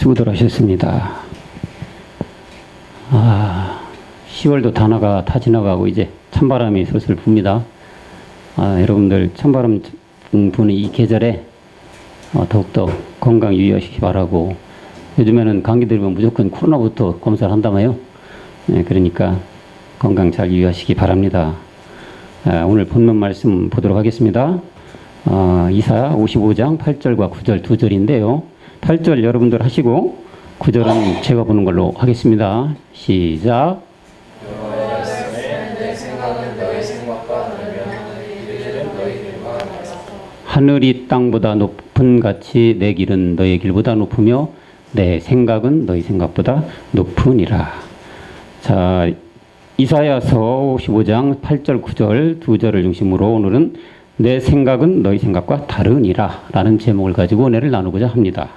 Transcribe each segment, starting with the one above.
수고들 하셨습니다. 10월도 다 지나가고 이제 찬바람이 슬슬 붑니다. 여러분들 찬바람 부는 이 계절에 더욱더 건강 유의하시기 바라고, 요즘에는 감기 들면 무조건 코로나부터 검사를 한다며요. 그러니까 건강 잘 유의하시기 바랍니다. 오늘 본문 말씀 보도록 하겠습니다. 이사야 55장 8절과 9절 두 절인데요. 8절 여러분들 하시고 9절은 제가 보는 걸로 하겠습니다. 시작. 하늘이 땅보다 높은 같이 내 길은 너의 길보다 높으며 내 생각은 너희 생각보다 높으니라. 자, 이사야서 55장 8절 9절 두 절을 중심으로 오늘은 내 생각은 너희 생각과 다르니라 라는 제목을 가지고 은혜를 나누고자 합니다.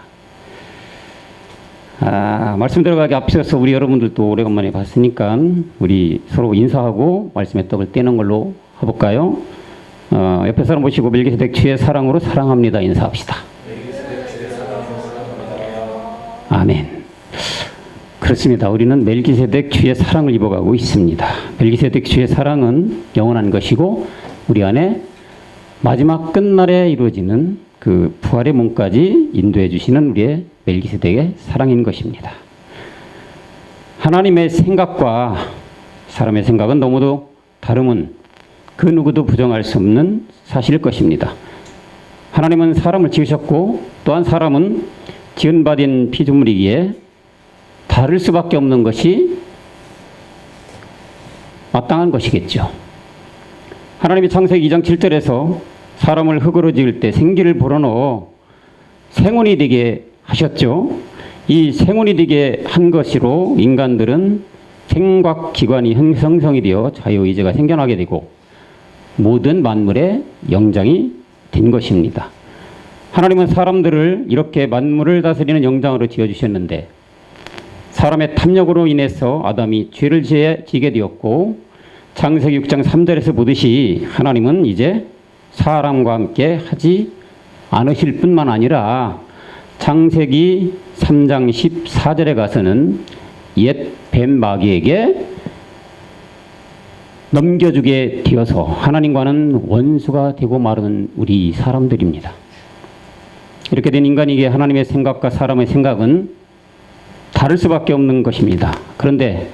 말씀 들어가기 앞서서 우리 여러분들도 오래간만에 봤으니까 우리 서로 인사하고 말씀의 떡을 떼는 걸로 해볼까요? 옆에 사람 보시고 멜기세덱 주의 사랑으로 사랑합니다 인사합시다. 아멘. 그렇습니다. 우리는 멜기세덱 주의 사랑을 입어가고 있습니다. 멜기세덱 주의 사랑은 영원한 것이고 우리 안에 마지막 끝날에 이루어지는 그 부활의 몸까지 인도해 주시는 우리의 멜기세덱의 사랑인 것입니다. 하나님의 생각과 사람의 생각은 너무도 다름은 그 누구도 부정할 수 없는 사실일 것입니다. 하나님은 사람을 지으셨고 또한 사람은 지은받은 피조물이기에 다를 수밖에 없는 것이 마땅한 것이겠죠. 하나님이 창세기 2장 7절에서 사람을 흙으로 지을 때 생기를 불어넣어 생운이 되게 하셨죠. 이 생운이 되게 한 것으로 인간들은 생각기관이 형성이 되어 자유의지가 생겨나게 되고 모든 만물의 영장이 된 것입니다. 하나님은 사람들을 이렇게 만물을 다스리는 영장으로 지어주셨는데 사람의 탐욕으로 인해서 아담이 죄를 지게 되었고 창세기 6장 3절에서 보듯이 하나님은 이제 사람과 함께 하지 않으실 뿐만 아니라 창세기 3장 14절에 가서는 옛 뱀 마귀에게 넘겨주게 되어서 하나님과는 원수가 되고 마른 우리 사람들입니다. 이렇게 된 인간에게 하나님의 생각과 사람의 생각은 다를 수밖에 없는 것입니다. 그런데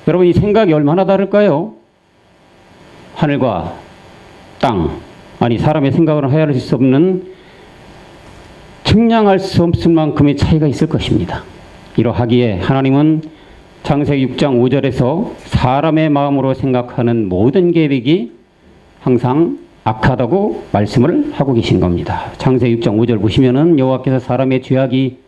여러분, 이 생각이 얼마나 다를까요? 하늘과 땅, 아니 사람의 생각으로 헤아릴 수 없는, 측량할 수 없을 만큼의 차이가 있을 것입니다. 이러하기에 하나님은 창세기 6장 5절에서 사람의 마음으로 생각하는 모든 계획이 항상 악하다고 말씀을 하고 계신 겁니다. 창세기 6장 5절 보시면은 여호와께서 사람의 죄악이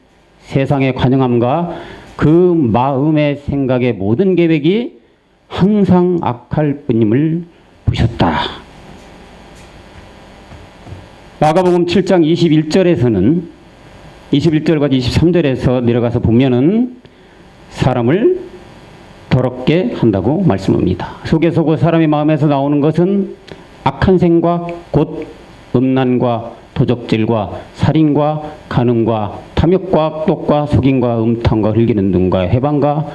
세상에 관영함과 그 마음의 생각의 모든 계획이 항상 악할 뿐임을 보셨다. 마가복음 7장 21절에서는 21절과 23절에서 내려가서 보면은 사람을 더럽게 한다고 말씀합니다. 속에서고 사람의 마음에서 나오는 것은 악한 생각, 곧 음란과 도적질과 살인과 간음과 탐욕과 악독과 속임과 음탕과 흘기는 눈과 해방과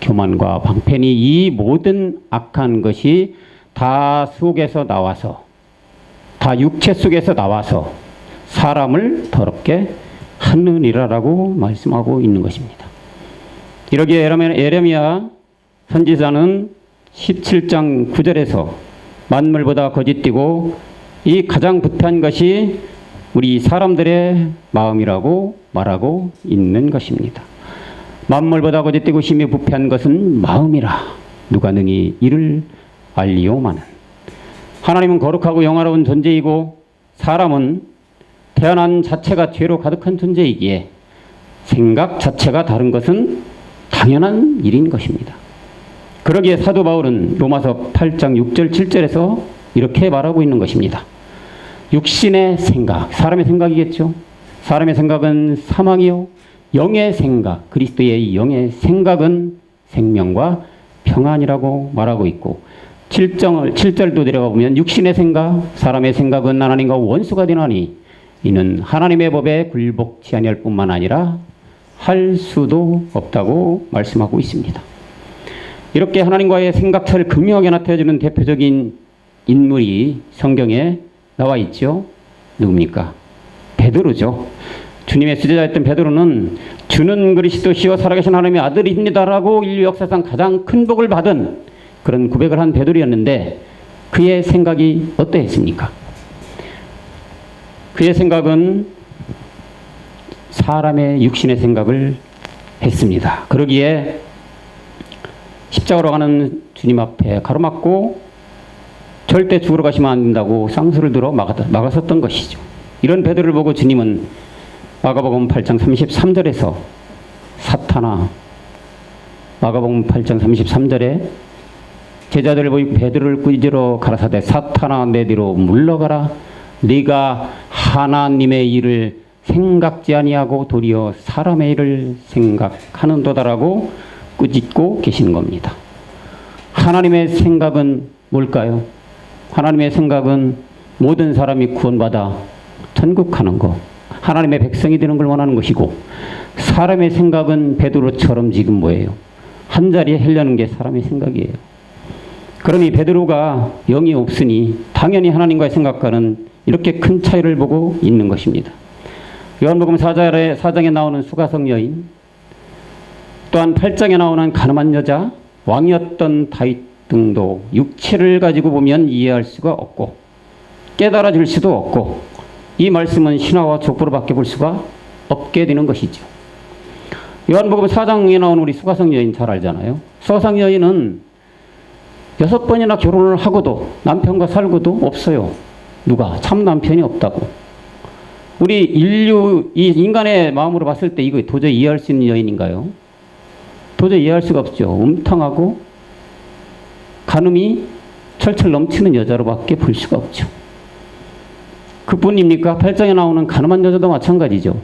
교만과 방패니 이 모든 악한 것이 다 속에서 나와서, 다 육체 속에서 나와서 사람을 더럽게 하느니라라고 말씀하고 있는 것입니다. 이러기에 예레미야 선지자는 17장 9절에서 만물보다 거짓되고 이 가장 부패한 것이 우리 사람들의 마음이라고 말하고 있는 것입니다. 만물보다 거짓되고 심히 부패한 것은 마음이라 누가 능히 이를 알리오마는. 하나님은 거룩하고 영화로운 존재이고 사람은 태어난 자체가 죄로 가득한 존재이기에 생각 자체가 다른 것은 당연한 일인 것입니다. 그러기에 사도 바울은 로마서 8장 6절 7절에서 이렇게 말하고 있는 것입니다. 육신의 생각, 사람의 생각이겠죠. 사람의 생각은 사망이요 영의 생각, 그리스도의 영의 생각은 생명과 평안이라고 말하고 있고 7절도 내려가 보면 육신의 생각, 사람의 생각은 하나님과 원수가 되나니 이는 하나님의 법에 굴복치 아니할 뿐만 아니라 할 수도 없다고 말씀하고 있습니다. 이렇게 하나님과의 생각차를 극명하게 나타내주는 대표적인 인물이 성경에 나와 있죠. 누굽니까? 베드로죠. 주님의 수제자였던 베드로는 주는 그리스도시요 살아계신 하나님의 아들입니다라고 인류 역사상 가장 큰 복을 받은 그런 고백을 한 베드로였는데 그의 생각이 어떠했습니까? 그의 생각은 사람의 육신의 생각을 했습니다. 그러기에 십자가로 가는 주님 앞에 가로막고 절대 죽으러 가시면 안 된다고 쌍수를 들어 막았었던 것이죠. 이런 베드로를 보고 주님은 마가복음 8장 33절에서 사탄아, 마가복음 8장 33절에 제자들을 보이고 베드로를 꾸짖으러 가라사대 사탄아 내 뒤로 물러가라. 네가 하나님의 일을 생각지 아니하고 도리어 사람의 일을 생각하는도다라고 꾸짖고 계시는 겁니다. 하나님의 생각은 뭘까요? 하나님의 생각은 모든 사람이 구원받아 천국 가는 것, 하나님의 백성이 되는 걸 원하는 것이고, 사람의 생각은 베드로처럼 지금 뭐예요? 한 자리에 헬려는 게 사람의 생각이에요. 그러니 베드로가 영이 없으니 당연히 하나님과의 생각과는 이렇게 큰 차이를 보고 있는 것입니다. 요한복음 4장에 나오는 수가성 여인, 또한 8장에 나오는 가늠한 여자, 왕이었던 다윗 등도 육체를 가지고 보면 이해할 수가 없고 깨달아질 수도 없고 이 말씀은 신화와 족보로밖에 볼 수가 없게 되는 것이죠. 요한복음 4장에 나오는 우리 수가성 여인 잘 알잖아요. 수가성 여인은 6번이나 결혼을 하고도 남편과 살고도 없어요. 누가? 참 남편이 없다고. 우리 인류, 이 인간의 마음으로 봤을 때 이거 도저히 이해할 수 있는 여인인가요? 도저히 이해할 수가 없죠. 음탕하고 간음이 철철 넘치는 여자로밖에 볼 수가 없죠. 그뿐입니까? 8장에 나오는 가늠한 여자도 마찬가지죠.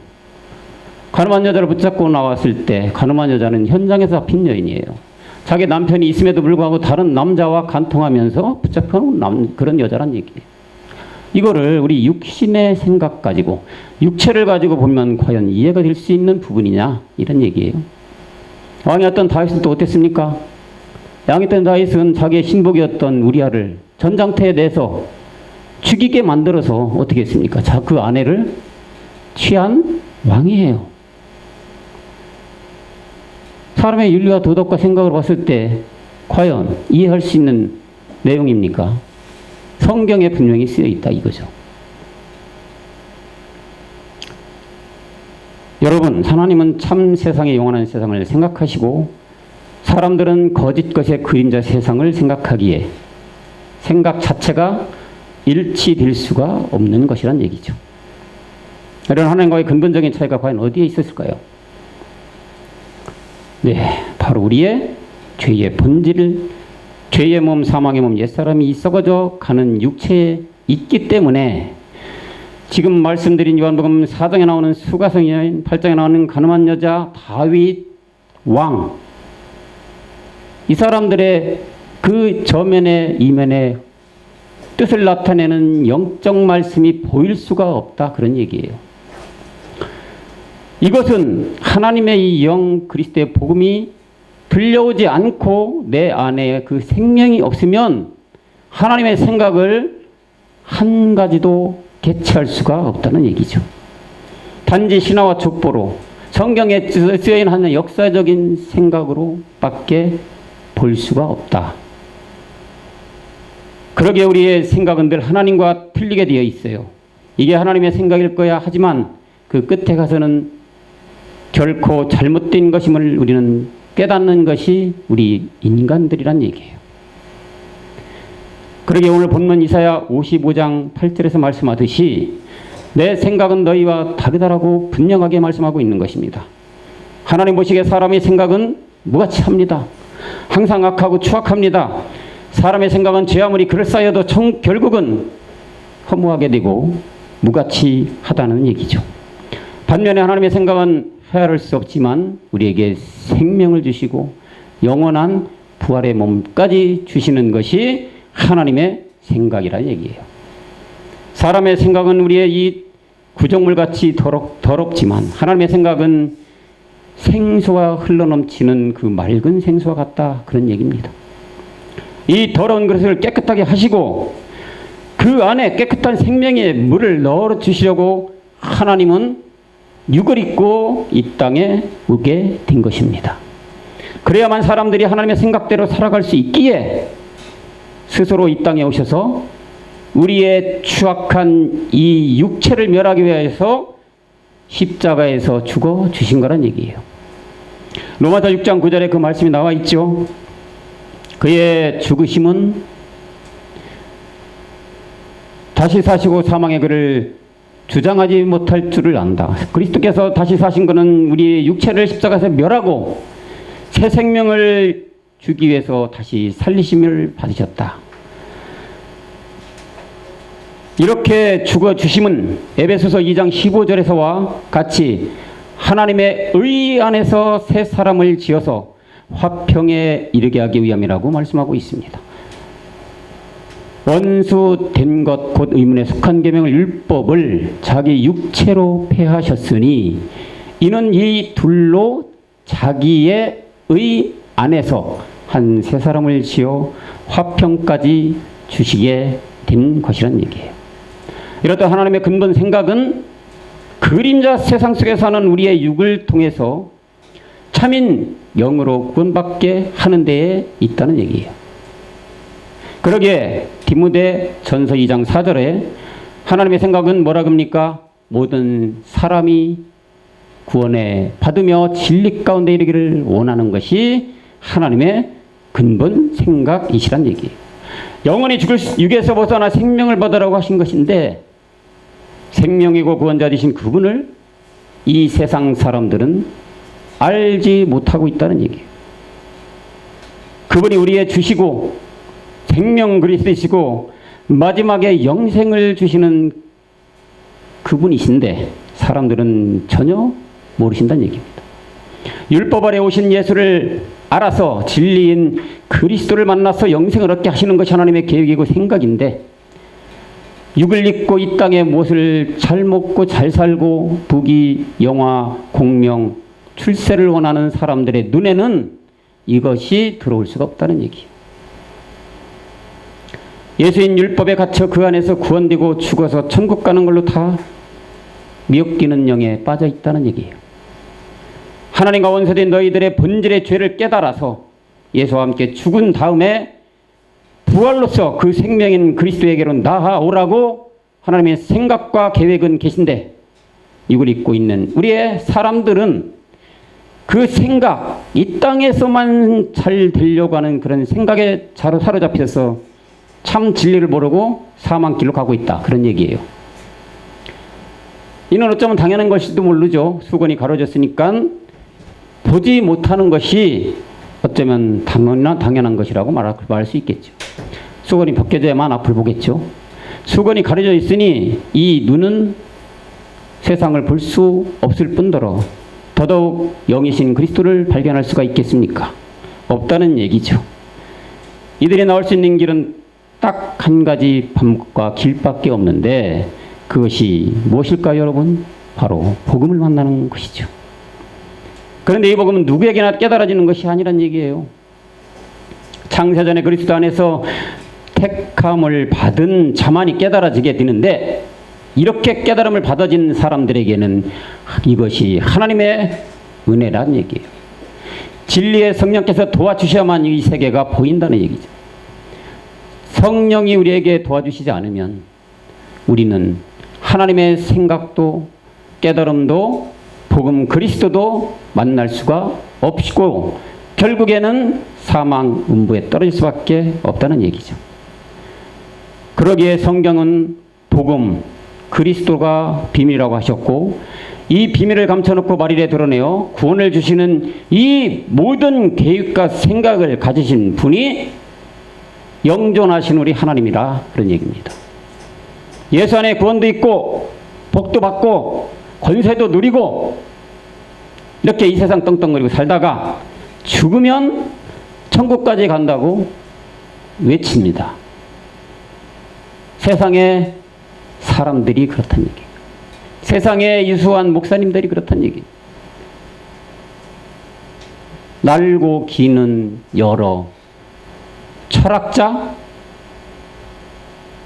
가늠한 여자를 붙잡고 나왔을 때 가늠한 여자는 현장에서 잡힌 여인이에요. 자기 남편이 있음에도 불구하고 다른 남자와 간통하면서 붙잡혀놓은 그런 여자란 얘기예요. 이거를 우리 육신의 생각 가지고 육체를 가지고 보면 과연 이해가 될 수 있는 부분이냐 이런 얘기예요. 왕이었던 다윗은 또 어땠습니까? 왕이었던 다윗은 자기의 신복이었던 우리아를 전장터에 내서 죽이게 만들어서 어떻게 했습니까? 그 아내를 취한 왕이에요. 사람의 윤리와 도덕과 생각을 봤을 때 과연 이해할 수 있는 내용입니까? 성경에 분명히 쓰여 있다 이거죠. 여러분, 하나님은 참 세상의 영원한 세상을 생각하시고 사람들은 거짓 것의 그림자 세상을 생각하기에 생각 자체가 일치될 수가 없는 것이란 얘기죠. 이런 하나님과의 근본적인 차이가 과연 어디에 있었을까요? 네, 바로 우리의 죄의 본질, 죄의 몸, 사망의 몸, 옛사람이 썩어져 가는 육체에 있기 때문에 지금 말씀드린 요한복음 4장에 나오는 수가성 여인, 8장에 나오는 가늠한 여자, 다윗 왕, 이 사람들의 그 저면에 이면에 뜻을 나타내는 영적 말씀이 보일 수가 없다 그런 얘기예요. 이것은 하나님의 이 영 그리스도의 복음이 들려오지 않고 내 안에 그 생명이 없으면 하나님의 생각을 한 가지도 개최할 수가 없다는 얘기죠. 단지 신화와 족보로 성경에 쓰여있는 한 역사적인 생각으로 밖에 볼 수가 없다. 그러기에 우리의 생각은 늘 하나님과 틀리게 되어 있어요. 이게 하나님의 생각일 거야 하지만 그 끝에 가서는 결코 잘못된 것임을 우리는 깨닫는 것이 우리 인간들이란 얘기예요. 그러기에 오늘 본문 이사야 55장 8절에서 말씀하듯이 내 생각은 너희와 다르다라고 분명하게 말씀하고 있는 것입니다. 하나님 보시기에 사람의 생각은 무가치 합니다. 항상 악하고 추악합니다. 사람의 생각은 죄 아무리 그럴싸여도 결국은 허무하게 되고 무가치하다는 얘기죠. 반면에 하나님의 생각은 헤아릴 수 없지만 우리에게 생명을 주시고 영원한 부활의 몸까지 주시는 것이 하나님의 생각이라는 얘기예요. 사람의 생각은 우리의 이 구정물같이 더럽지만 하나님의 생각은 생수와 흘러넘치는 그 맑은 생수와 같다, 그런 얘기입니다. 이 더러운 그릇을 깨끗하게 하시고 그 안에 깨끗한 생명의 물을 넣어 주시려고 하나님은 육을 입고 이 땅에 오게 된 것입니다. 그래야만 사람들이 하나님의 생각대로 살아갈 수 있기에 스스로 이 땅에 오셔서 우리의 추악한 이 육체를 멸하기 위해서 십자가에서 죽어 주신 거란 얘기예요. 로마서 6장 9절에 그 말씀이 나와 있죠. 그의 죽으심은 다시 사시고 사망의 그를 주장하지 못할 줄을 안다. 그리스도께서 다시 사신 것은 우리 육체를 십자가에서 멸하고 새 생명을 주기 위해서 다시 살리심을 받으셨다. 이렇게 죽어주심은 에베소서 2장 15절에서와 같이 하나님의 의 안에서 새 사람을 지어서 화평에 이르게 하기 위함이라고 말씀하고 있습니다. 원수 된 것 곧 의문에 속한 계명을 율법을 자기 육체로 폐하셨으니 이는 이 둘로 자기의 의 안에서 한 새 사람을 지어 화평까지 주시게 된 것이란 얘기예요. 이렇다 하나님의 근본 생각은 그림자 세상 속에 사는 우리의 육을 통해서 참인 영으로 구원받게 하는 데에 있다는 얘기예요. 그러기에 디모데 전서 2장 4절에 하나님의 생각은 뭐라 그럽니까? 모든 사람이 구원에 받으며 진리 가운데 이르기를 원하는 것이 하나님의 근본 생각이시란 얘기예요. 영원히 죽을 육에서 벗어나 생명을 받으라고 하신 것인데 생명이고 구원자 되신 그분을 이 세상 사람들은 알지 못하고 있다는 얘기예요. 그분이 우리의 주시고 생명 그리스도이시고 마지막에 영생을 주시는 그분이신데 사람들은 전혀 모르신다는 얘기입니다. 율법 아래 오신 예수를 알아서 진리인 그리스도를 만나서 영생을 얻게 하시는 것이 하나님의 계획이고 생각인데 육을 입고 이 땅에 무엇을 잘 먹고 잘 살고 부귀, 영화, 공명, 출세를 원하는 사람들의 눈에는 이것이 들어올 수가 없다는 얘기예요. 예수인 율법에 갇혀 그 안에서 구원되고 죽어서 천국 가는 걸로 다 미혹되는 영에 빠져 있다는 얘기예요. 하나님과 원수된 너희들의 본질의 죄를 깨달아서 예수와 함께 죽은 다음에 부활로서 그 생명인 그리스도에게로 나아오라고 하나님의 생각과 계획은 계신데 이걸 잊고 있는 우리의 사람들은 그 생각, 이 땅에서만 잘 되려고 하는 그런 생각에 사로잡혀서 참 진리를 모르고 사망길로 가고 있다, 그런 얘기예요. 이는 어쩌면 당연한 것일지도 모르죠. 수건이 가려졌으니까 보지 못하는 것이 어쩌면 당연한 것이라고 말할 수 있겠죠. 수건이 벗겨져야만 앞을 보겠죠. 수건이 가려져 있으니 이 눈은 세상을 볼 수 없을 뿐더러 더더욱 영이신 그리스도를 발견할 수가 있겠습니까? 없다는 얘기죠. 이들이 나올 수 있는 길은 딱 한 가지 방법과 길밖에 없는데 그것이 무엇일까요, 여러분? 바로 복음을 만나는 것이죠. 그런데 이 복음은 누구에게나 깨달아지는 것이 아니란 얘기예요. 창세전에 그리스도 안에서 택함을 받은 자만이 깨달아지게 되는데 이렇게 깨달음을 받아진 사람들에게는 이것이 하나님의 은혜란 얘기예요. 진리의 성령께서 도와주셔야만 이 세계가 보인다는 얘기죠. 성령이 우리에게 도와주시지 않으면 우리는 하나님의 생각도 깨달음도 복음 그리스도도 만날 수가 없고 결국에는 사망 음부에 떨어질 수밖에 없다는 얘기죠. 그러기에 성경은 복음 그리스도가 비밀이라고 하셨고 이 비밀을 감춰놓고 말일에 드러내어 구원을 주시는 이 모든 계획과 생각을 가지신 분이 영존하신 우리 하나님이라, 그런 얘기입니다. 예수 안에 구원도 있고 복도 받고 권세도 누리고 이렇게 이 세상 떵떵거리고 살다가 죽으면 천국까지 간다고 외칩니다. 세상의 사람들이 그렇다는 얘기예요. 세상의 유수한 목사님들이 그렇다는 얘기예요. 날고 기는 여러 철학자,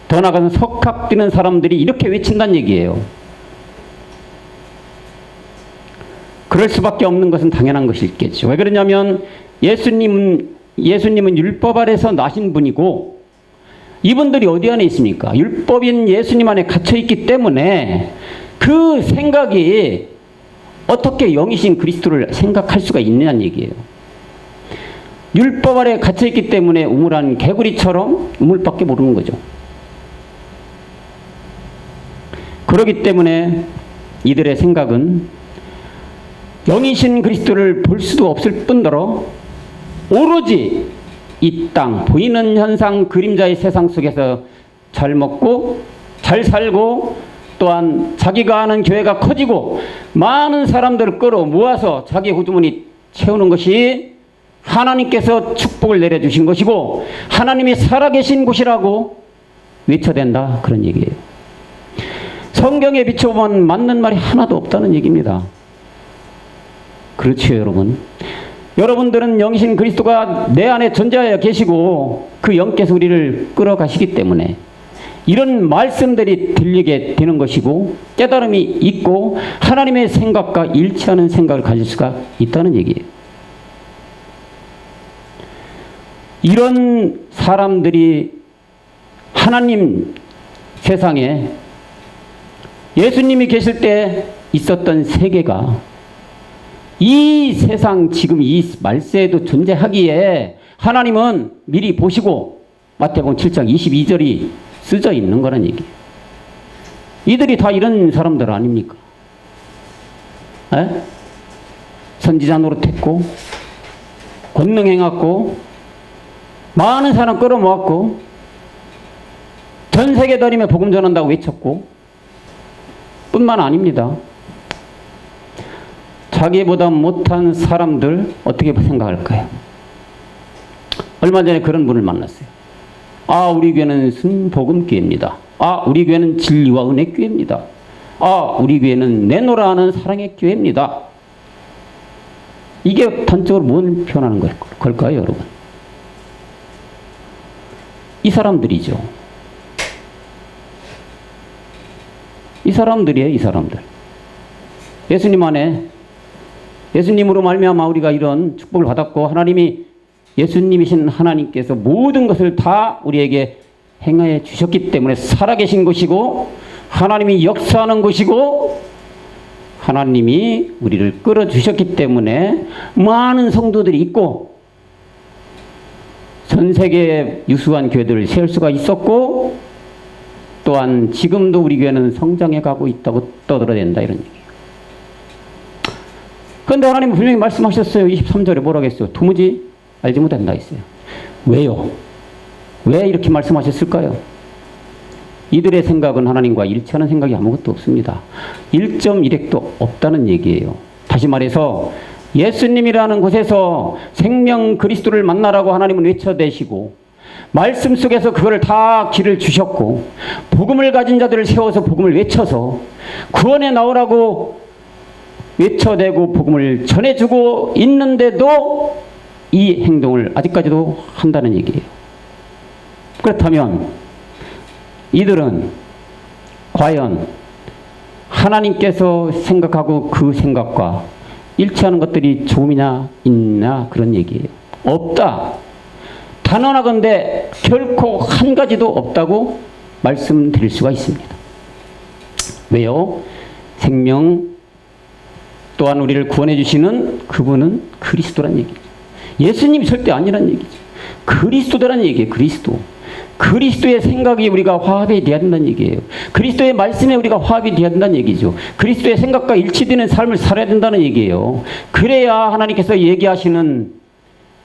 더 나아가서 석학되는 사람들이 이렇게 외친다는 얘기예요. 그럴 수밖에 없는 것은 당연한 것이겠죠. 왜 그러냐면 예수님은 율법 아래서 나신 분이고 이분들이 어디 안에 있습니까? 율법인 예수님 안에 갇혀있기 때문에 그 생각이 어떻게 영이신 그리스도를 생각할 수가 있느냐는 얘기예요. 율법 아래 갇혀있기 때문에 우물한 개구리처럼 우물밖에 모르는 거죠. 그렇기 때문에 이들의 생각은 영이신 그리스도를 볼 수도 없을 뿐더러 오로지 이 땅 보이는 현상 그림자의 세상 속에서 잘 먹고 잘 살고 또한 자기가 아는 교회가 커지고 많은 사람들을 끌어 모아서 자기 호주머니 채우는 것이 하나님께서 축복을 내려주신 것이고 하나님이 살아계신 곳이라고 외쳐댄다, 그런 얘기예요. 성경에 비춰보면 맞는 말이 하나도 없다는 얘기입니다. 그렇죠, 여러분. 여러분들은 영이신 그리스도가 내 안에 존재하여 계시고 그 영께서 우리를 끌어가시기 때문에 이런 말씀들이 들리게 되는 것이고 깨달음이 있고 하나님의 생각과 일치하는 생각을 가질 수가 있다는 얘기예요. 이런 사람들이 하나님 세상에 예수님이 계실 때 있었던 세계가 이 세상 지금 이 말세에도 존재하기에 하나님은 미리 보시고 마태복음 7장 22절이 쓰져 있는 거란 얘기예요. 이들이 다 이런 사람들 아닙니까? 에? 선지자 노릇했고 권능 행했고 많은 사람 끌어모았고 전 세계 다니며 복음 전한다고 외쳤고 뿐만 아닙니다. 자기보다 못한 사람들 어떻게 생각할까요? 얼마 전에 그런 분을 만났어요. 아, 우리 교회는 순복음교회입니다. 아, 우리 교회는 진리와 은혜 교회입니다. 아, 우리 교회는 내노라 하는 사랑의 교회입니다. 이게 단적으로 뭘 표현하는 걸까요, 여러분? 이 사람들이죠. 이 사람들이에요, 이 사람들. 예수님 안에 예수님으로 말미암아 우리가 이런 축복을 받았고 하나님이 예수님이신 하나님께서 모든 것을 다 우리에게 행하여 주셨기 때문에 살아계신 것이고 하나님이 역사하는 것이고 하나님이 우리를 끌어주셨기 때문에 많은 성도들이 있고 전 세계에 유수한 교회들을 세울 수가 있었고 또한 지금도 우리 교회는 성장해 가고 있다고 떠들어댄다, 이런 얘기예요. 그런데 하나님은 분명히 말씀하셨어요. 23절에 뭐라고 했어요? 도무지 알지 못한다 했어요. 왜요? 왜 이렇게 말씀하셨을까요? 이들의 생각은 하나님과 일치하는 생각이 아무것도 없습니다. 1.1핵도 없다는 얘기예요. 다시 말해서 예수님이라는 곳에서 생명 그리스도를 만나라고 하나님은 외쳐대시고 말씀 속에서 그거를 다 길을 주셨고 복음을 가진 자들을 세워서 복음을 외쳐서 구원에 나오라고 외쳐대고 복음을 전해주고 있는데도 이 행동을 아직까지도 한다는 얘기예요. 그렇다면 이들은 과연 하나님께서 생각하고 그 생각과 일치하는 것들이 조금이나 있나, 그런 얘기예요. 없다. 단언하건대 결코 한 가지도 없다고 말씀드릴 수가 있습니다. 왜요? 생명 또한 우리를 구원해 주시는 그분은 그리스도란 얘기죠. 예수님이 절대 아니란 얘기죠. 그리스도라는 얘기예요. 그리스도. 그리스도의 생각이 우리가 화합이 돼야 된다는 얘기예요. 그리스도의 말씀에 우리가 화합이 돼야 된다는 얘기죠. 그리스도의 생각과 일치되는 삶을 살아야 된다는 얘기예요. 그래야 하나님께서 얘기하시는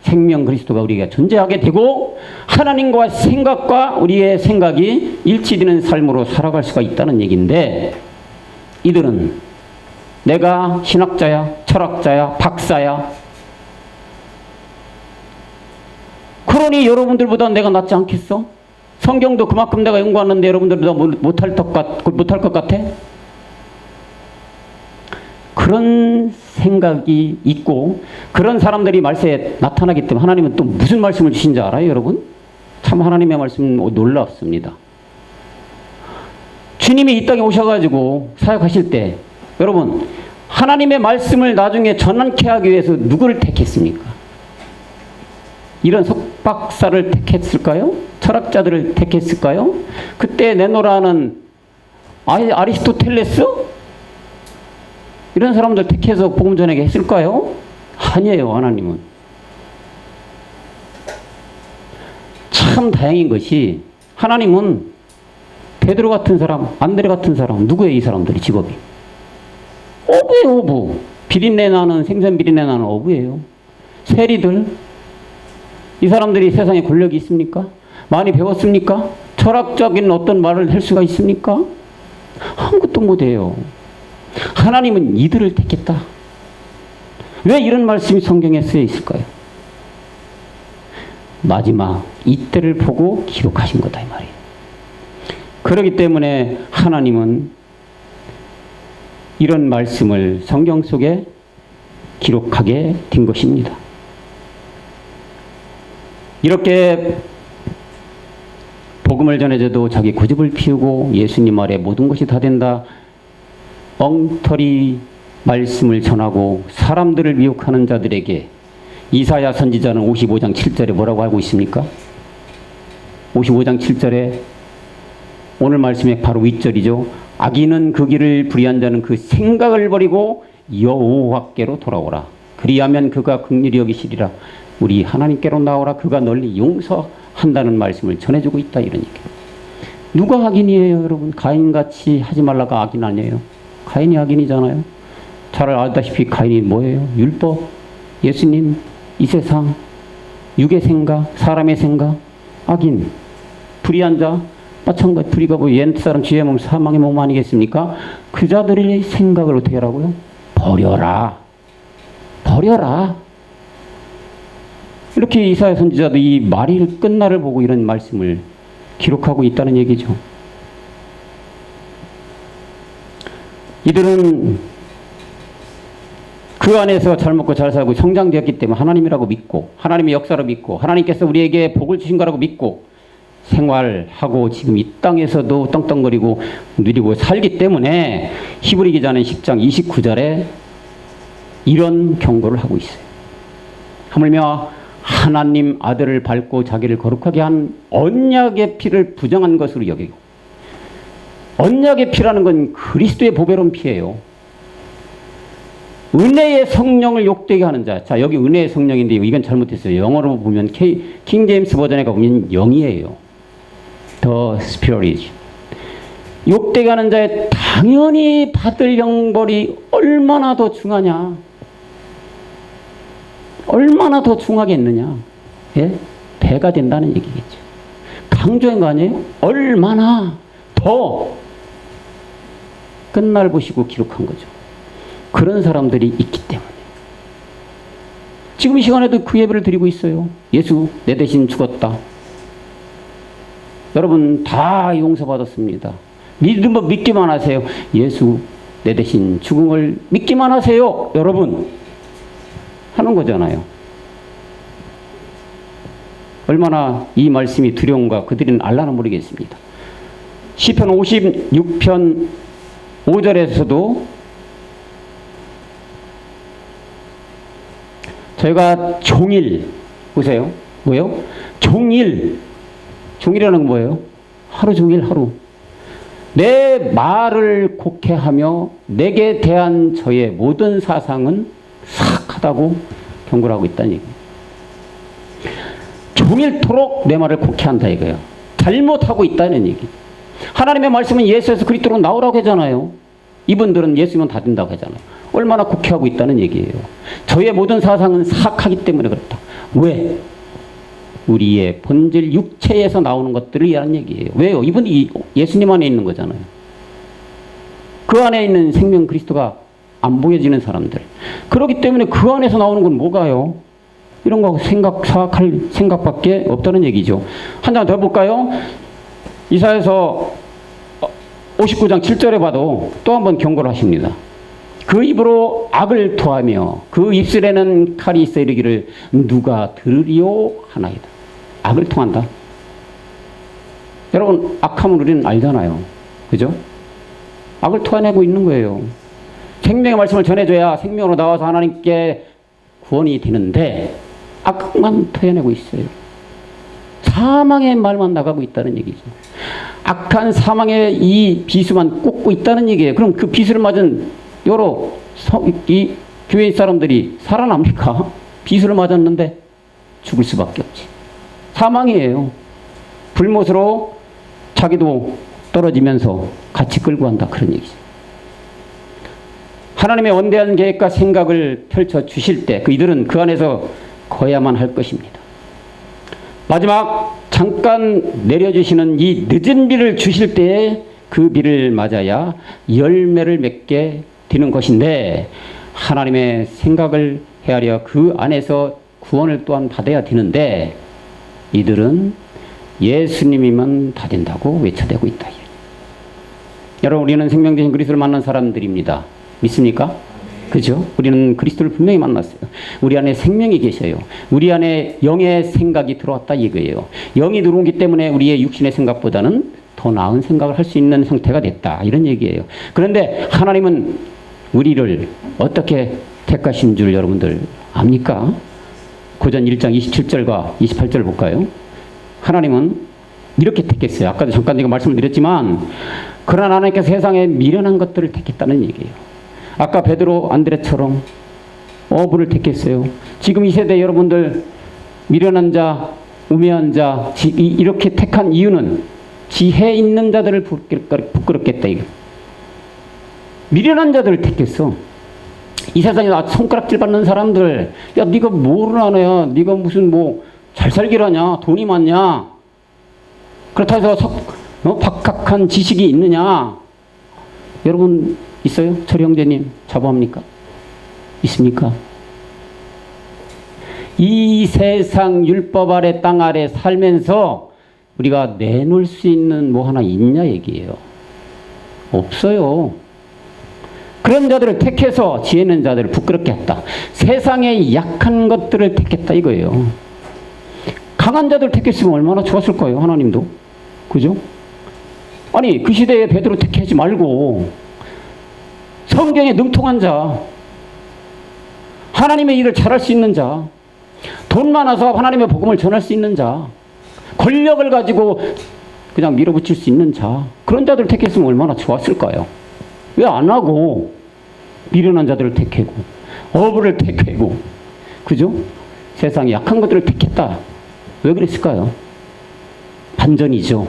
생명 그리스도가 우리가 존재하게 되고 하나님과 생각과 우리의 생각이 일치되는 삶으로 살아갈 수가 있다는 얘기인데 이들은 내가 신학자야, 철학자야, 박사야, 그러니 여러분들보다 내가 낫지 않겠어? 성경도 그만큼 내가 연구하는데 여러분들보다 못할 것 같아? 그런 생각이 있고 그런 사람들이 말세에 나타나기 때문에 하나님은 또 무슨 말씀을 주신지 알아요, 여러분? 참 하나님의 말씀은 놀랍습니다. 주님이 이 땅에 오셔가지고 사역하실 때 여러분 하나님의 말씀을 나중에 전환케 하기 위해서 누구를 택했습니까? 이런 석박사를 택했을까요? 철학자들을 택했을까요? 그때 내노라는 아리스토텔레스? 이런 사람들 택해서 복음 전하게 했을까요? 아니에요, 하나님은. 참 다행인 것이 하나님은 베드로 같은 사람, 안드레 같은 사람, 누구예요, 이 사람들이 직업이? 어부예요, 어부. 비린내 나는, 생선 비린내 나는 어부예요. 세리들. 이 사람들이 세상에 권력이 있습니까? 많이 배웠습니까? 철학적인 어떤 말을 할 수가 있습니까? 아무것도 못해요. 하나님은 이들을 택했다. 왜 이런 말씀이 성경에 쓰여 있을까요? 마지막 이때를 보고 기록하신 거다 이 말이에요. 그렇기 때문에 하나님은 이런 말씀을 성경 속에 기록하게 된 것입니다. 이렇게 복음을 전해줘도 자기 고집을 피우고 예수님 말에 모든 것이 다 된다. 엉터리 말씀을 전하고 사람들을 미혹하는 자들에게 이사야 선지자는 55장 7절에 뭐라고 하고 있습니까? 55장 7절에 오늘 말씀의 바로 윗절이죠. 악인은 그 길을 불의한 자는 그 생각을 버리고 여호와께로 돌아오라. 그리하면 그가 긍휼히 여기시리라. 우리 하나님께로 나오라. 그가 널리 용서한다는 말씀을 전해주고 있다 이런 얘기예요. 누가 악인이에요, 여러분? 가인같이 하지 말라가 악인 아니에요? 가인이 악인이잖아요. 잘 알다시피 가인이 뭐예요? 율법, 예수님, 이 세상, 육의 생각, 사람의 생각, 악인, 불의한 자, 마찬가지. 불의가 뭐 옛사람 지혜 몸 사망의 몸 아니겠습니까? 그 자들의 생각을 어떻게 하라고요? 버려라. 버려라. 이렇게 이사야 선지자도 이 말일 끝날을 보고 이런 말씀을 기록하고 있다는 얘기죠. 이들은 그 안에서 잘 먹고 잘 살고 성장되었기 때문에 하나님이라고 믿고 하나님의 역사를 믿고 하나님께서 우리에게 복을 주신 거라고 믿고 생활하고 지금 이 땅에서도 떵떵거리고 누리고 살기 때문에 히브리 기자는 10장 29절에 이런 경고를 하고 있어요. 하물며 하나님 아들을 밟고 자기를 거룩하게 한 언약의 피를 부정한 것으로 여기고, 언약의 피라는 건 그리스도의 보배로운 피예요. 은혜의 성령을 욕되게 하는 자. 자, 여기 은혜의 성령인데 이건 잘못했어요. 영어로 보면 킹 제임스 버전에 가보면 영이에요. The Spirit. 욕되게 하는 자에 당연히 받을 형벌이 얼마나 더 중하냐. 얼마나 더 중하겠느냐. 예? 배가 된다는 얘기겠죠. 강조한 거 아니에요? 얼마나 더 끝날 보시고 기록한 거죠. 그런 사람들이 있기 때문에 지금 이 시간에도 그 예배를 드리고 있어요. 예수 내 대신 죽었다. 여러분 다 용서받았습니다. 믿기만 하세요. 예수 내 대신 죽음을 믿기만 하세요. 여러분 하는 거잖아요. 얼마나 이 말씀이 두려운가 그들은 알라는 모르겠습니다. 시편 56편 5절에서도 저희가 종일, 보세요. 뭐예요? 종일. 종일이라는 건 뭐예요? 하루 종일 하루. 내 말을 곡해하며 내게 대한 저의 모든 사상은 사악하다고 경고를 하고 있다는 얘기예요. 종일토록 내 말을 곡해한다 이거예요. 잘못하고 있다는 얘기. 하나님의 말씀은 예수에서 그리스도로 나오라고 하잖아요. 이분들은 예수면 다 된다고 하잖아요. 얼마나 곡해하고 있다는 얘기예요. 저의 모든 사상은 사악하기 때문에 그렇다. 왜? 우리의 본질 육체에서 나오는 것들을 이해하는 얘기예요. 왜요? 이분이 예수님 안에 있는 거잖아요. 그 안에 있는 생명 그리스도가 안 보여지는 사람들. 그렇기 때문에 그 안에서 나오는 건 뭐가요? 이런 거 사악할 생각밖에 없다는 얘기죠. 한 장 더 볼까요? 이사야서 59장 7절에 봐도 또 한 번 경고를 하십니다. 그 입으로 악을 토하며 그 입술에는 칼이 있어 이르기를 누가 들으리요 하나이다. 악을 통한다. 여러분, 악함을 우리는 알잖아요. 그죠? 악을 토해내고 있는 거예요. 생명의 말씀을 전해줘야 생명으로 나와서 하나님께 구원이 되는데 악만 토해내고 있어요. 사망의 말만 나가고 있다는 얘기죠. 악한 사망의 이 비수만 꽂고 있다는 얘기예요. 그럼 그 비수를 맞은 여러 이 교회 사람들이 살아납니까? 비수를 맞았는데 죽을 수밖에 없지. 사망이에요. 불못으로 자기도 떨어지면서 같이 끌고 간다, 그런 얘기죠. 하나님의 원대한 계획과 생각을 펼쳐 주실 때 이들은 그 안에서 거야만 할 것입니다. 마지막 잠깐 내려주시는 이 늦은 비를 주실 때에 그 비를 맞아야 열매를 맺게 되는 것인데, 하나님의 생각을 헤아려 그 안에서 구원을 또한 받아야 되는데 이들은 예수님이면 다 된다고 외쳐대고 있다. 여러분, 우리는 생명 되신 그리스도를 만난 사람들입니다. 믿습니까? 그죠? 우리는 그리스도를 분명히 만났어요. 우리 안에 생명이 계셔요. 우리 안에 영의 생각이 들어왔다 이거예요. 영이 들어오기 때문에 우리의 육신의 생각보다는 더 나은 생각을 할 수 있는 상태가 됐다, 이런 얘기예요. 그런데 하나님은 우리를 어떻게 택하신 줄 여러분들 압니까? 고전 1장 27절과 28절 볼까요? 하나님은 이렇게 택했어요. 아까도 잠깐 제가 말씀을 드렸지만, 그러나 하나님께서 세상에 미련한 것들을 택했다는 얘기예요. 아까 베드로 안드레처럼 어부를 택했어요. 지금 이 세대 여러분들 미련한 자, 우매한 자 이렇게 택한 이유는 지혜 있는 자들을 부끄럽겠다 이거. 미련한 자들을 택했어. 이 세상에 손가락질 받는 사람들, 야 네가 뭐를 하냐, 네가 무슨 뭐 잘 살기라냐, 돈이 많냐, 그렇다 해서 박학한 지식이 있느냐. 여러분 있어요? 철이 형제님 자부합니까? 있습니까? 이 세상 율법 아래 땅 아래 살면서 우리가 내놓을 수 있는 뭐 하나 있냐 얘기예요. 없어요. 그런 자들을 택해서 지혜 있는 자들을 부끄럽게 했다. 세상의 약한 것들을 택했다 이거예요. 강한 자들 택했으면 얼마나 좋았을 거예요, 하나님도. 그죠? 아니, 그 시대에 베드로 택하지 말고 성경에 능통한 자, 하나님의 일을 잘할 수 있는 자, 돈 많아서 하나님의 복음을 전할 수 있는 자, 권력을 가지고 그냥 밀어붙일 수 있는 자, 그런 자들을 택했으면 얼마나 좋았을까요? 왜 안 하고 미련한 자들을 택하고 어부를 택하고, 그죠? 세상에 약한 것들을 택했다. 왜 그랬을까요? 반전이죠.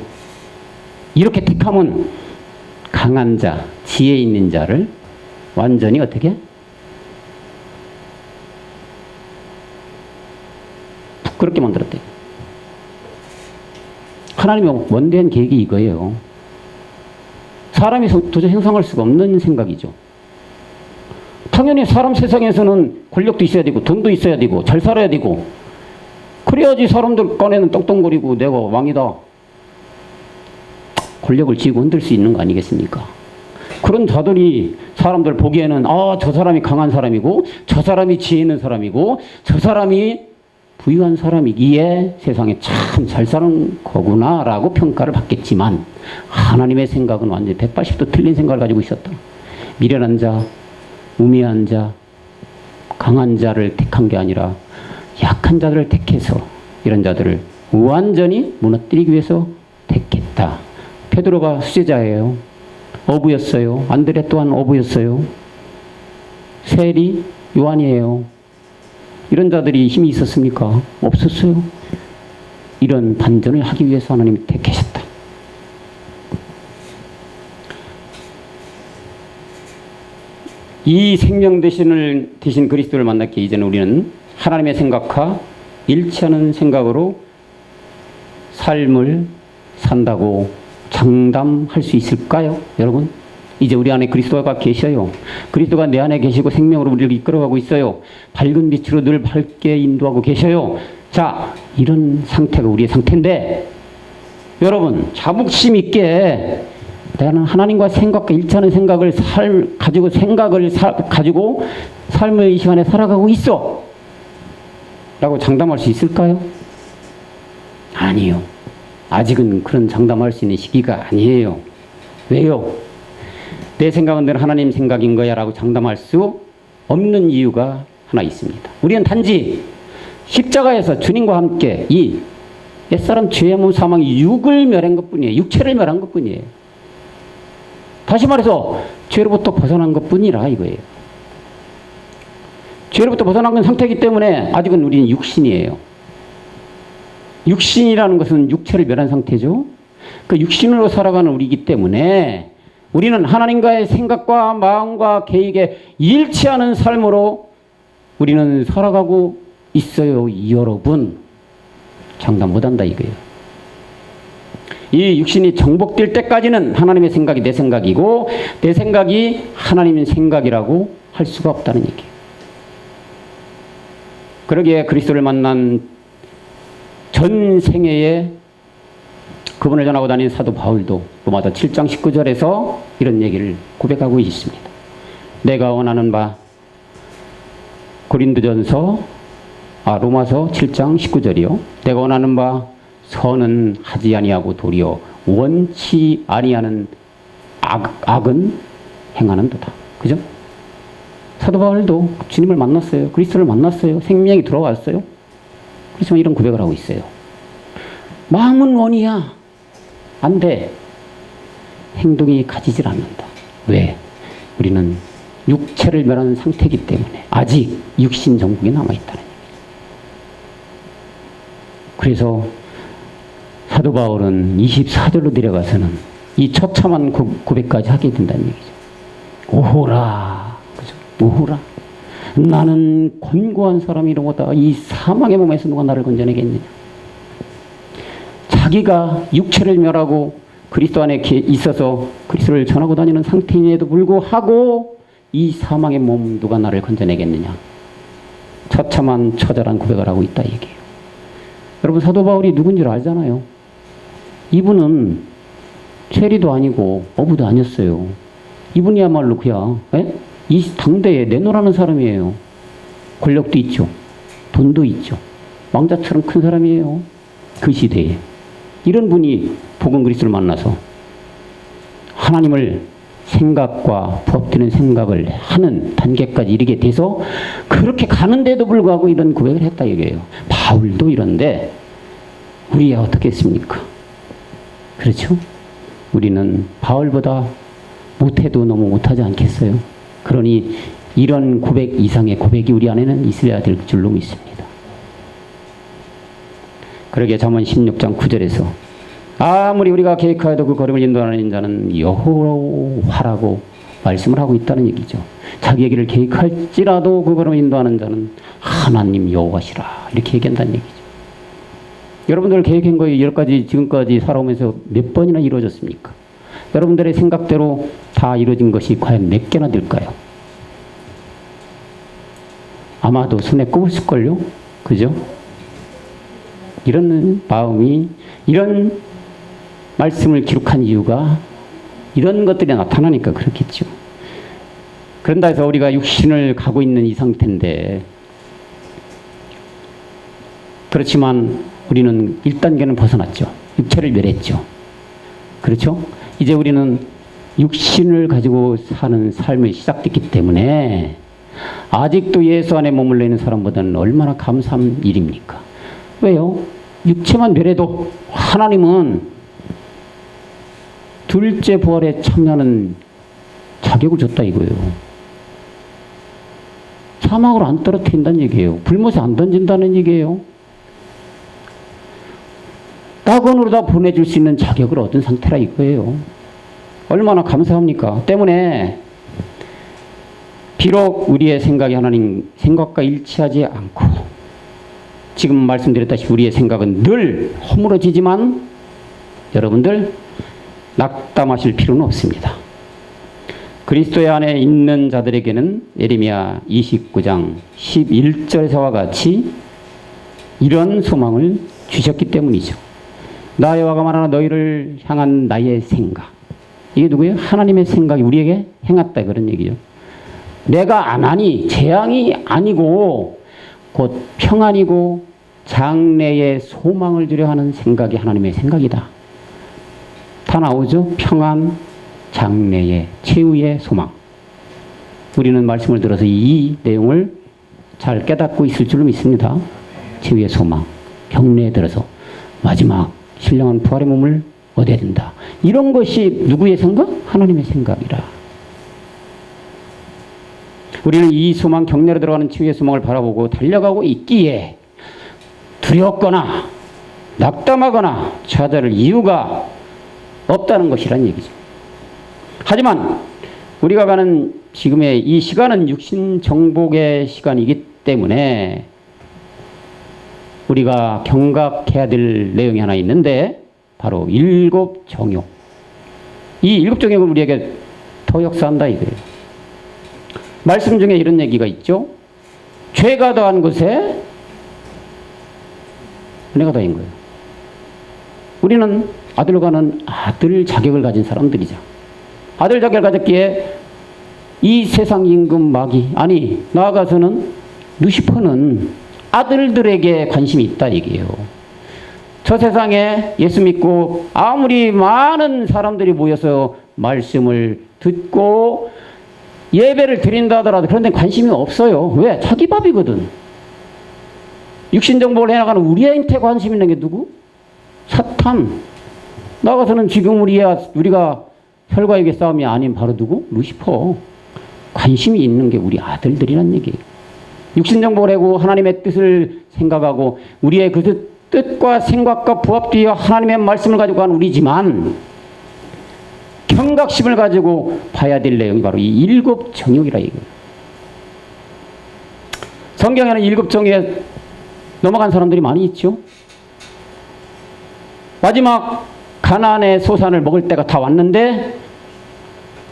이렇게 택하면 강한 자, 지혜 있는 자를 완전히 어떻게? 부끄럽게 만들었대요. 하나님의 원대한 계획이 이거예요. 사람이 도저히 형상할 수가 없는 생각이죠. 당연히 사람 세상에서는 권력도 있어야 되고 돈도 있어야 되고 잘 살아야 되고, 그래야지 사람들 간에는 떵떵거리고 내가 왕이다, 권력을 쥐고 흔들 수 있는 거 아니겠습니까? 그런 자들이 사람들 보기에는 저 사람이 강한 사람이고 저 사람이 지혜 있는 사람이고 저 사람이 부유한 사람이기에 세상에 참 잘 사는 거구나 라고 평가를 받겠지만, 하나님의 생각은 완전히 180도 틀린 생각을 가지고 있었다. 미련한 자, 우매한 자, 강한 자를 택한 게 아니라 약한 자들을 택해서 이런 자들을 완전히 무너뜨리기 위해서 택했다. 베드로가 수제자예요. 어부였어요. 안드레 또한 어부였어요. 세리 요한이에요. 이런 자들이 힘이 있었습니까? 없었어요. 이런 반전을 하기 위해서 하나님이 택하셨다. 이 생명 되신 그리스도를 만났기에 이제는 우리는 하나님의 생각과 일치하는 생각으로 삶을 산다고 장담할 수 있을까요? 여러분, 이제 우리 안에 그리스도가 계셔요. 그리스도가 내 안에 계시고 생명으로 우리를 이끌어가고 있어요. 밝은 빛으로 늘 밝게 인도하고 계셔요. 자, 이런 상태가 우리의 상태인데, 여러분 자부심 있게 나는 하나님과 생각과 일치하는 생각을 가지고 삶의 이 시간에 살아가고 있어 라고 장담할 수 있을까요? 아니요. 아직은 그런 장담할 수 있는 시기가 아니에요. 왜요? 내 생각은 늘 하나님 생각인 거야 라고 장담할 수 없는 이유가 하나 있습니다. 우리는 단지 십자가에서 주님과 함께 이 옛사람 죄의 몸 사망이 육을 멸한 것뿐이에요. 육체를 멸한 것뿐이에요. 다시 말해서 죄로부터 벗어난 것뿐이라 이거예요. 죄로부터 벗어난 상태이기 때문에 아직은 우리는 육신이에요. 육신이라는 것은 육체를 멸한 상태죠. 그 육신으로 살아가는 우리이기 때문에 우리는 하나님과의 생각과 마음과 계획에 일치하는 삶으로 우리는 살아가고 있어요. 여러분 장담 못한다 이거예요. 이 육신이 정복될 때까지는 하나님의 생각이 내 생각이고 내 생각이 하나님의 생각이라고 할 수가 없다는 얘기예요. 그러기에 그리스도를 만난 전 생애에 그분을 전하고 다닌 사도 바울도 로마서 7장 19절에서 이런 얘기를 고백하고 있습니다. 내가 원하는 바 로마서 7장 19절이요. 내가 원하는 바 선은 하지 아니하고 도리어 원치 아니하는 악은 행하는도다. 그죠? 사도 바울도 주님을 만났어요. 그리스도를 만났어요. 생명이 들어왔어요. 그렇지만 이런 고백을 하고 있어요. 마음은 원이야. 안 돼. 행동이 가지질 않는다. 왜? 우리는 육체를 멸하는 상태이기 때문에 아직 육신 정복이 남아있다는 얘기죠. 그래서 사도 바울은 24절로 내려가서는 이 처참한 고백까지 하게 된다는 얘기죠. 오호라. 그죠? 오호라. 나는 권고한 사람이로다. 이 사망의 몸에서 누가 나를 건져내겠느냐. 자기가 육체를 멸하고 그리스도 안에 있어서 그리스도를 전하고 다니는 상태임에도 불구하고 이 사망의 몸 누가 나를 건져내겠느냐. 처참한 처절한 고백을 하고 있다 얘기해요. 여러분 사도 바울이 누군지 알잖아요. 이분은 체리도 아니고 어부도 아니었어요. 이분이야말로 그야 이 당대에 내노라는 사람이에요. 권력도 있죠. 돈도 있죠. 왕자처럼 큰 사람이에요. 그 시대에. 이런 분이 복음 그리스도를 만나서 하나님을 생각과 부합되는 생각을 하는 단계까지 이르게 돼서 그렇게 가는데도 불구하고 이런 고백을 했다 이거예요. 바울도 이런데 우리야 어떻게 했습니까? 그렇죠? 우리는 바울보다 못해도 너무 못하지 않겠어요? 그러니 이런 고백 이상의 고백이 우리 안에는 있어야 될 줄로 믿습니다. 그러기에 잠언 16장 9절에서 아무리 우리가 계획하여도 그 걸음을 인도하는 자는 여호와라고 말씀을 하고 있다는 얘기죠. 자기의 길을 계획할지라도 그 걸음을 인도하는 자는 하나님 여호와시라 이렇게 얘기한다는 얘기죠. 여러분들 계획한 거에 여기까지 지금까지 살아오면서 몇 번이나 이루어졌습니까? 여러분들의 생각대로 다 이루어진 것이 과연 몇 개나 될까요? 아마도 손에 꼽을걸요? 그죠? 이런 마음이, 이런 말씀을 기록한 이유가 이런 것들이 나타나니까 그렇겠죠. 그런다 해서 우리가 육신을 가고 있는 이 상태인데, 그렇지만 우리는 1단계는 벗어났죠. 육체를 멸했죠. 그렇죠? 이제 우리는 육신을 가지고 사는 삶이 시작됐기 때문에 아직도 예수 안에 머물러 있는 사람보다는 얼마나 감사한 일입니까? 왜요? 육체만 멸해도 하나님은 둘째 부활에 참여하는 자격을 줬다 이거예요. 사막으로 안 떨어뜨린다는 얘기예요. 불못에 안 던진다는 얘기예요. 낙원으로 다 보내줄 수 있는 자격을 얻은 상태라 이거예요. 얼마나 감사합니까? 때문에 비록 우리의 생각이 하나님 생각과 일치하지 않고 지금 말씀드렸다시피 우리의 생각은 늘 허물어지지만 여러분들 낙담하실 필요는 없습니다. 그리스도의 안에 있는 자들에게는 예레미야 29장 11절에서와 같이 이런 소망을 주셨기 때문이죠. 나 여호와가 말하나 너희를 향한 나의 생각 이게 누구예요? 하나님의 생각이 우리에게 행했다 그런 얘기죠. 내가 안 하니 재앙이 아니고 곧 평안이고 장래의 소망을 주려 하는 생각이 하나님의 생각이다. 다 나오죠? 평안, 장래의 최후의 소망. 우리는 말씀을 들어서 이 내용을 잘 깨닫고 있을 줄로 믿습니다. 최후의 소망, 경래에 들어서 마지막 신령한 부활의 몸을 얻어야 된다. 이런 것이 누구의 생각? 하나님의 생각이라. 우리는 이 소망, 경내로 들어가는 최후의 소망을 바라보고 달려가고 있기에 두렵거나 낙담하거나 좌절할 이유가 없다는 것이란 얘기죠. 하지만 우리가 가는 지금의 이 시간은 육신 정복의 시간이기 때문에 우리가 경각해야 될 내용이 하나 있는데 바로 일곱 정욕. 이 일곱 정욕은 우리에게 더 역사한다 이거예요. 말씀 중에 이런 얘기가 있죠. 죄가 더한 곳에 은혜가 더한 거예요. 우리는 아들과는 아들 자격을 가진 사람들이죠. 아들 자격을 가졌기에 이 세상 임금 마귀, 아니 나아가서는 루시퍼는 아들들에게 관심이 있다 얘기예요. 저 세상에 예수 믿고 아무리 많은 사람들이 모여서 말씀을 듣고 예배를 드린다 하더라도 그런 데 관심이 없어요. 왜? 자기 밥이거든. 육신정복을 해나가는 우리한테 관심 있는 게 누구? 사탄. 나가서는 지금 우리가 혈과 육의 싸움이 아닌 바로 누구? 루시퍼. 관심이 있는 게 우리 아들들이란 얘기예요. 육신정복을 하고 하나님의 뜻을 생각하고 우리의 그 뜻과 생각과 부합되어 하나님의 말씀을 가지고 간 우리지만 경각심을 가지고 봐야 될 내용이 바로 이 일곱 정욕이라 이거예요. 성경에는 일곱 정욕에 넘어간 사람들이 많이 있죠. 마지막 가나안의 소산을 먹을 때가 다 왔는데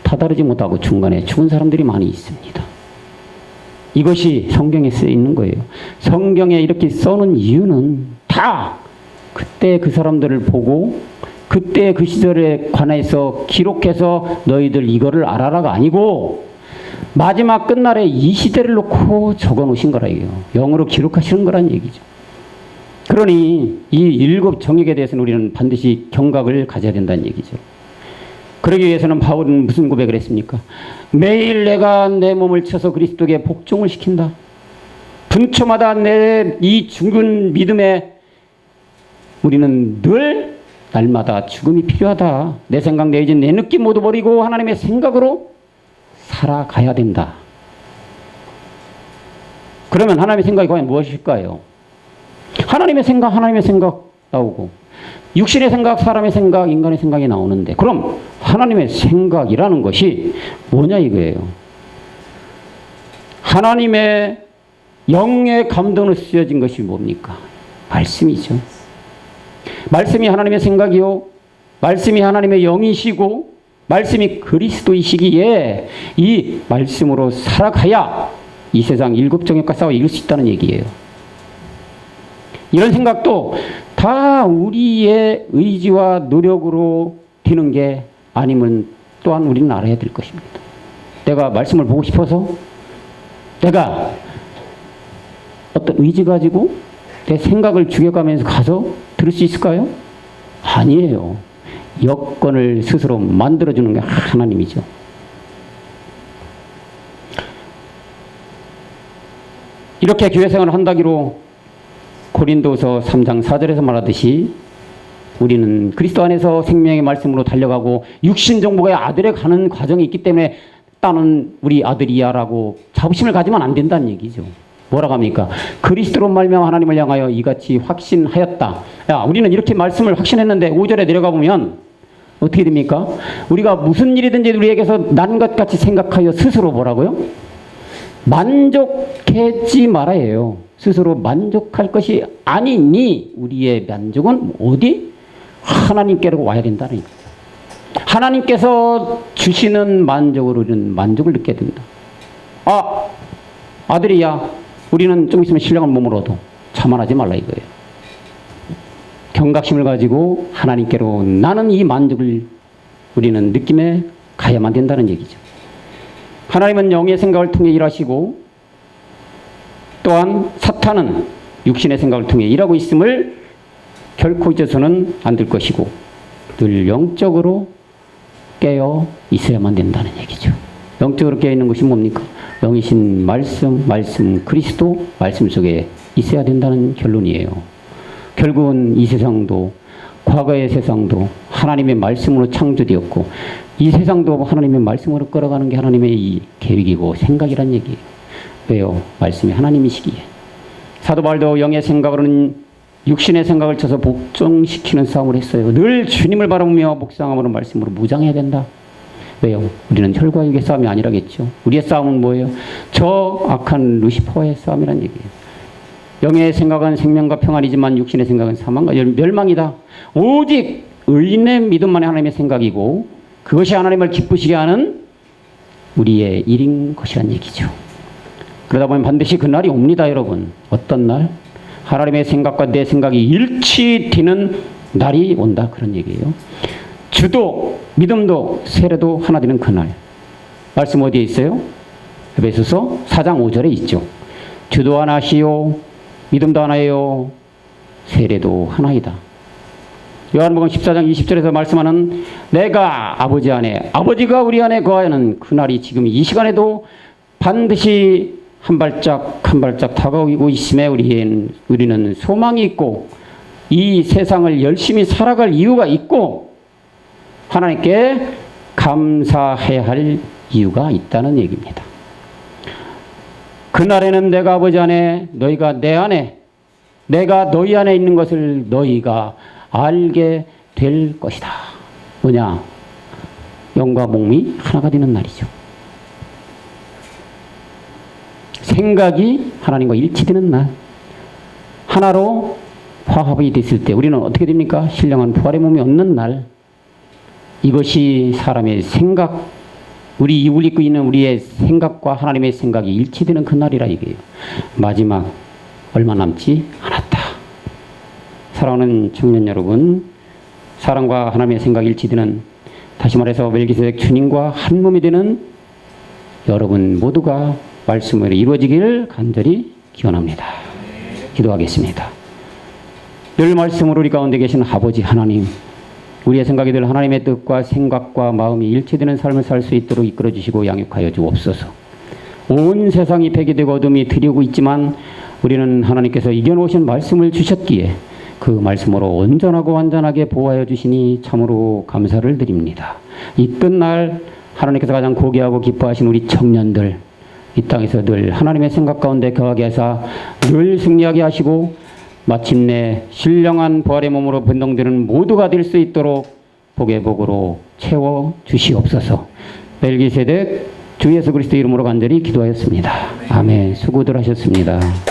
다다르지 못하고 중간에 죽은 사람들이 많이 있습니다. 이것이 성경에 쓰여 있는 거예요. 성경에 이렇게 써놓은 이유는 다 그때 그 사람들을 보고 그때 그 시절에 관해서 기록해서 너희들 이거를 알아라가 아니고 마지막 끝날에 이 시대를 놓고 적어 놓으신 거라 이게요. 영어로 기록하시는 거란 얘기죠. 그러니 이 일곱 정욕에 대해서는 우리는 반드시 경각을 가져야 된다는 얘기죠. 그러기 위해서는 바울은 무슨 고백을 했습니까? 매일 내가 내 몸을 쳐서 그리스도께 복종을 시킨다. 분초마다 내 이 죽은 믿음에 우리는 늘 날마다 죽음이 필요하다. 내 생각, 내 의지, 내 느낌 모두 버리고 하나님의 생각으로 살아가야 된다. 그러면 하나님의 생각이 과연 무엇일까요? 하나님의 생각 나오고 육신의 생각, 사람의 생각, 인간의 생각이 나오는데 그럼 하나님의 생각이라는 것이 뭐냐 이거예요. 하나님의 영의 감동으로 쓰여진 것이 뭡니까? 말씀이죠. 말씀이 하나님의 생각이요. 말씀이 하나님의 영이시고 말씀이 그리스도이시기에 이 말씀으로 살아가야 이 세상 일곱 정욕과 싸워 이길 수 있다는 얘기예요. 이런 생각도 다 우리의 의지와 노력으로 되는 게 아니면 또한 우리는 알아야 될 것입니다. 내가 말씀을 보고 싶어서 내가 어떤 의지 가지고 내 생각을 죽여가면서 가서 들을 수 있을까요? 아니에요. 여건을 스스로 만들어주는 게 하나님이죠. 이렇게 교회 생활을 한다기로 고린도서 3장 4절에서 말하듯이 우리는 그리스도 안에서 생명의 말씀으로 달려가고 육신정복의 아들에 가는 과정이 있기 때문에 나는 우리 아들이야라고 자부심을 가지면 안 된다는 얘기죠. 뭐라고 합니까? 그리스도로 말미암아 하나님을 향하여 이같이 확신하였다. 야, 우리는 이렇게 말씀을 확신했는데 5절에 내려가 보면 어떻게 됩니까? 우리가 무슨 일이든지 우리에게서 난 것 같이 생각하여 스스로 뭐라고요? 만족하지 말아야 해요. 스스로 만족할 것이 아니니 우리의 만족은 어디? 하나님께로 와야 된다는 거예요. 하나님께서 주시는 만족으로 우리는 만족을 느껴야 된다. 아, 아들이야. 우리는 좀 있으면 신령한 몸을 얻어. 자만하지 말라 이거예요. 경각심을 가지고 하나님께로 나는 이 만족을 우리는 느낌에 가야만 된다는 얘기죠. 하나님은 영의 생각을 통해 일하시고 또한 사탄은 육신의 생각을 통해 일하고 있음을 결코 잊어서는 안 될 것이고 늘 영적으로 깨어 있어야만 된다는 얘기죠. 영적으로 깨어 있는 것이 뭡니까? 영이신 말씀 그리스도 말씀 속에 있어야 된다는 결론이에요. 결국은 이 세상도 과거의 세상도 하나님의 말씀으로 창조되었고 이 세상도 하나님의 말씀으로 끌어가는 게 하나님의 이 계획이고 생각이란 얘기예요. 왜요? 말씀이 하나님이시기에. 사도 바울도 영의 생각으로는 육신의 생각을 쳐서 복종시키는 싸움을 했어요. 늘 주님을 바라보며 묵상함으로 말씀으로 무장해야 된다. 왜요? 우리는 혈과 육의 싸움이 아니라겠죠. 우리의 싸움은 뭐예요? 저 악한 루시퍼의 싸움이란 얘기예요. 영의 생각은 생명과 평안이지만 육신의 생각은 사망과 멸망이다. 오직 의인의 믿음만이 하나님의 생각이고 그것이 하나님을 기쁘시게 하는 우리의 일인 것이란 얘기죠. 그러다 보면 반드시 그날이 옵니다, 여러분. 어떤 날? 하나님의 생각과 내 생각이 일치되는 날이 온다, 그런 얘기예요. 주도 믿음도 세례도 하나 되는 그날. 말씀 어디에 있어요? 에베소서 4장 5절에 있죠. 주도 하나시요 믿음도 하나예요. 세례도 하나이다. 요한복음 14장 20절에서 말씀하는 내가 아버지 안에 아버지가 우리 안에 거하는 그날이 지금 이 시간에도 반드시 한 발짝 한 발짝 다가오고 있음에 우리는 소망이 있고 이 세상을 열심히 살아갈 이유가 있고 하나님께 감사해야 할 이유가 있다는 얘기입니다. 그날에는 내가 아버지 안에 너희가 내 안에 내가 너희 안에 있는 것을 너희가 알게 될 것이다. 뭐냐? 영과 몸이 하나가 되는 날이죠. 생각이 하나님과 일치되는 날. 하나로 화합이 됐을 때 우리는 어떻게 됩니까? 신령한 부활의 몸이 없는 날. 이것이 사람의 생각, 우리 입을 입고 있는 우리의 생각과 하나님의 생각이 일치되는 그날이라 이게요. 마지막 얼마 남지 않았다. 사랑하는 청년 여러분, 사랑과 하나님의 생각이 일치되는, 다시 말해서 멜기세덱 주님과 한 몸이 되는 여러분 모두가 말씀으로 이루어지기를 간절히 기원합니다. 기도하겠습니다. 늘 말씀으로 우리 가운데 계신 아버지 하나님, 우리의 생각이 늘 하나님의 뜻과 생각과 마음이 일치되는 삶을 살 수 있도록 이끌어주시고 양육하여 주옵소서. 온 세상이 폐기되고 어둠이 들이오고 있지만 우리는 하나님께서 이겨놓으신 말씀을 주셨기에 그 말씀으로 온전하고 완전하게 보호하여 주시니 참으로 감사를 드립니다. 이 끝날 하나님께서 가장 고귀하고 기뻐하신 우리 청년들, 이 땅에서 늘 하나님의 생각 가운데 거하게 하사 늘 승리하게 하시고 마침내 신령한 부활의 몸으로 변동되는 모두가 될 수 있도록 복의 복으로 채워 주시옵소서. 멜기세덱 주 예수 그리스도 이름으로 간절히 기도하였습니다. 아멘. 수고들 하셨습니다.